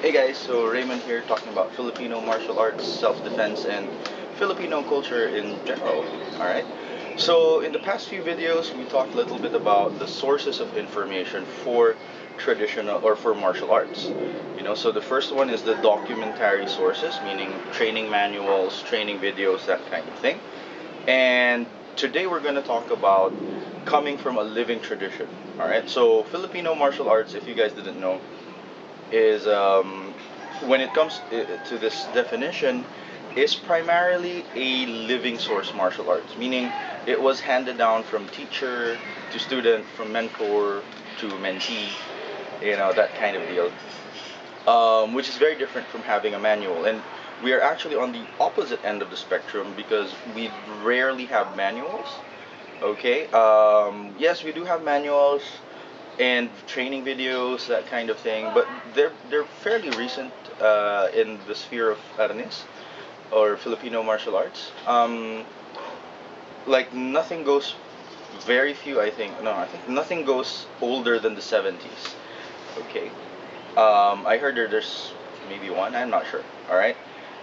Hey guys, so Raymond here talking about Filipino martial arts, self-defense, and Filipino culture in general. Alright? So, in the past few videos, we talked a little bit about the sources of information for traditional or for martial arts. So the first one is the documentary sources, meaning training manuals, training videos, that kind of thing. And today we're going to talk about coming from a living tradition. Alright? So, Filipino martial arts, if you guys didn't know, is when it comes to this definition, is primarily a living source martial arts, meaning it was handed down from teacher to student, from mentor to mentee, that kind of deal, which is very different from having a manual. And we are actually on the opposite end of the spectrum because we rarely have manuals. Okay, yes, we do have manuals and training videos, that kind of thing. But they're fairly recent in the sphere of Arnis or Filipino martial arts. Like nothing goes, very few, I think. No, I think nothing goes older than the 70s. Okay. I heard there's maybe one. I'm not sure. All right.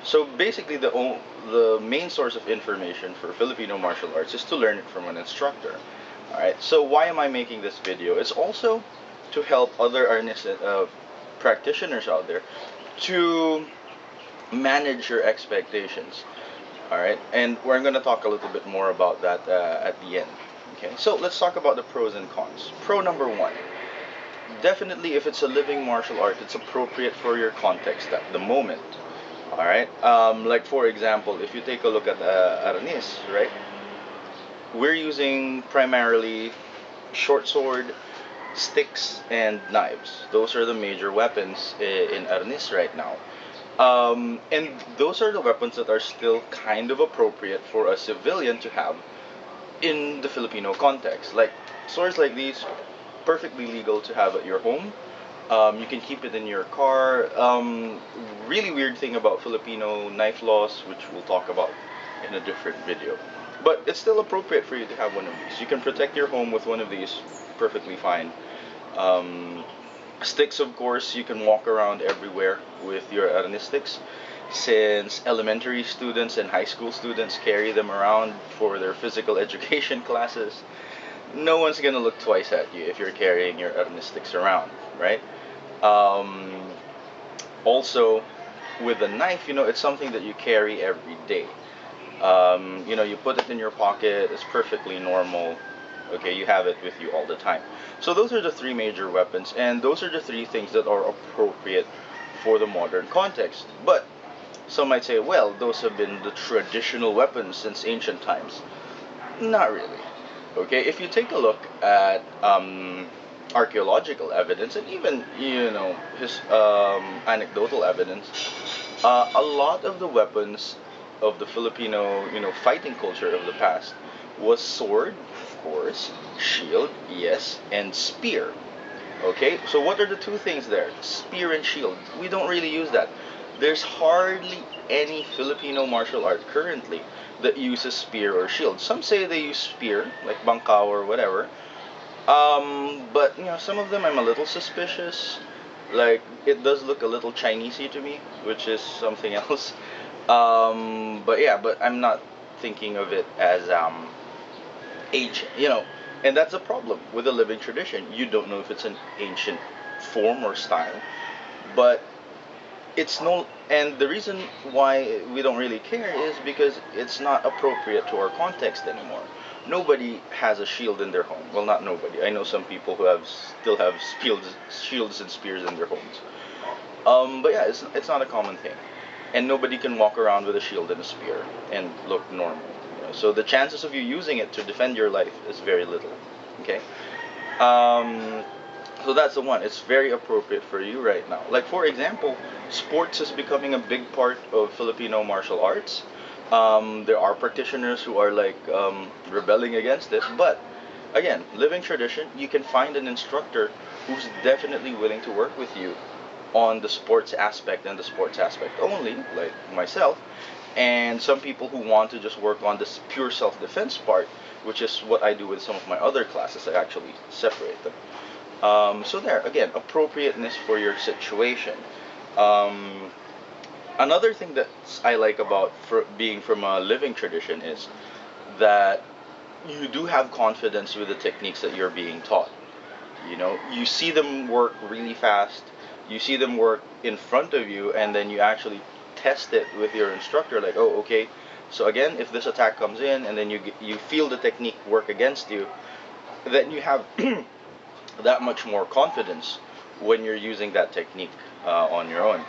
So basically, the main source of information for Filipino martial arts is to learn it from an instructor. Alright, so why am I making this video? It's also to help other Arnis practitioners out there to manage your expectations. Alright, and we're going to talk a little bit more about that at the end. Okay, so let's talk about the pros and cons. Pro number one: definitely, if it's a living martial art, it's appropriate for your context at the moment. Alright, like for example, if you take a look at Arnis, right? We're using primarily short sword, sticks, and knives. Those are the major weapons in Arnis right now. And those are the weapons that are still kind of appropriate for a civilian to have in the Filipino context. Like swords like these, perfectly legal to have at your home. You can keep it in your car. Really weird thing about Filipino knife laws, which we'll talk about in a different video. But it's still appropriate for you to have one of these. You can protect your home with one of these perfectly fine. Um, Sticks, of course, you can walk around everywhere with your Arnis sticks, since elementary students and high school students carry them around for their physical education classes. No one's gonna look twice at you if you're carrying your Arnis sticks around, right? Um, Also, with a knife, it's something that you carry every day. You put it in your pocket, it's perfectly normal. Okay, you have it with you all the time. So those are the three major weapons, and those are the three things that are appropriate for the modern context. But some might say, well, those have been the traditional weapons since ancient times. Not really. Okay, if you take a look at archaeological evidence and even his anecdotal evidence, a lot of the weapons of the Filipino fighting culture of the past was sword, of course, shield, yes, and spear. Okay, so what are the two things there? Spear and shield. We don't really use that. There's hardly any Filipino martial art currently that uses spear or shield. Some say they use spear, like bangkao or whatever. But some of them I'm a little suspicious. Like it does look a little Chinesey to me, which is something else. But yeah, but I'm not thinking of it as ancient, and that's a problem with a living tradition. You don't know if it's an ancient form or style, but it's no, and the reason why we don't really care is because it's not appropriate to our context anymore. Nobody has a shield in their home. Well, not nobody. I know some people who still have shields and spears in their homes. But yeah, it's not a common thing, and nobody can walk around with a shield and a spear and look normal. So the chances of you using it to defend your life is very little. Okay. Um, so that's the one. It's very appropriate for you right now. Like for example, sports is becoming a big part of Filipino martial arts. There are practitioners who are like rebelling against it, but again, living tradition. You can find an instructor who's definitely willing to work with you on the sports aspect and the sports aspect only, like myself, and some people who want to just work on this pure self-defense part, which is what I do with some of my other classes. I actually separate them. So there, again, appropriateness for your situation. Um, Another thing that I like about being from a living tradition is that you do have confidence with the techniques that you're being taught. You know, you see them work really fast, you see them work in front of you, and then you actually test it with your instructor, like, oh, okay, so again, if this attack comes in and then you feel the technique work against you, then you have that much more confidence when you're using that technique on your own.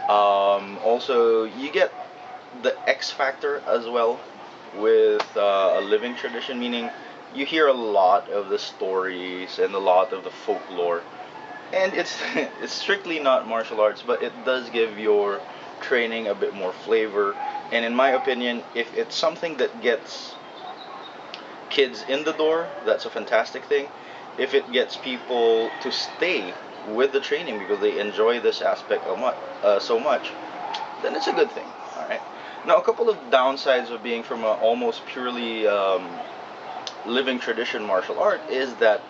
Also, you get the X factor as well with a living tradition, meaning you hear a lot of the stories and a lot of the folklore, and it's it's strictly not martial arts, but it does give your training a bit more flavor. And in my opinion, if it's something that gets kids in the door, that's a fantastic thing. If it gets people to stay with the training because they enjoy this aspect so much, then it's a good thing. All right. Now, a couple of downsides of being from a almost purely living tradition martial art is that,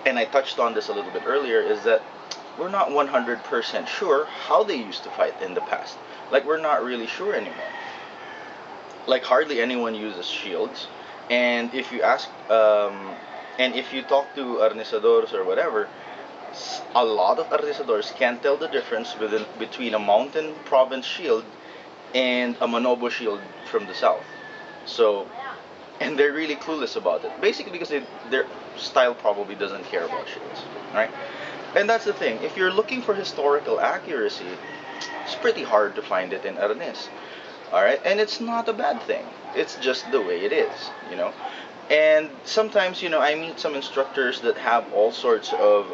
and I touched on this a little bit earlier, is that we're not 100% sure how they used to fight in the past. Like, we're not really sure anymore. Like, hardly anyone uses shields, and if you ask, and if you talk to arnisadors or whatever, a lot of arnisadors can't tell the difference between a mountain province shield and a Manobo shield from the south. So, and they're really clueless about it. Basically, because their style probably doesn't care about shields, right? And that's the thing. If you're looking for historical accuracy, it's pretty hard to find it in Arnis. All right, and it's not a bad thing. It's just the way it is, you know. And sometimes, you know, I meet some instructors that have all sorts of,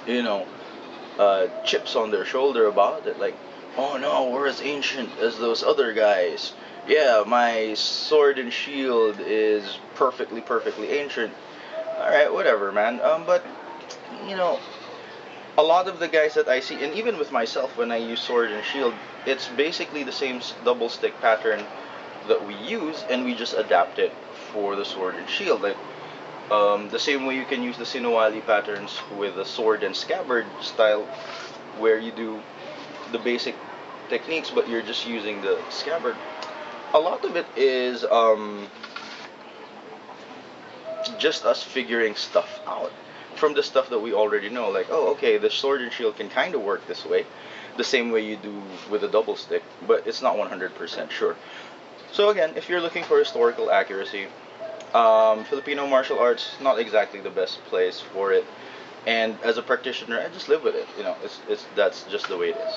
you know, chips on their shoulder about it. Like, oh no, we're as ancient as those other guys. Yeah, my sword and shield is perfectly ancient. All right, whatever, man. But you know, a lot of the guys that I see, and even with myself, when I use sword and shield, it's basically the same double stick pattern that we use, and we just adapt it for the sword and shield. Like, the same way you can use the Sinawali patterns with the sword and scabbard style, where you do the basic techniques, but you're just using the scabbard. A lot of it is just us figuring stuff out from the stuff that we already know. Like, oh, okay, the sword and shield can kind of work this way, the same way you do with a double stick, but it's not 100% sure. So again, if you're looking for historical accuracy, Filipino martial arts not exactly the best place for it. And as a practitioner, I just live with it. You know, it's that's just the way it is.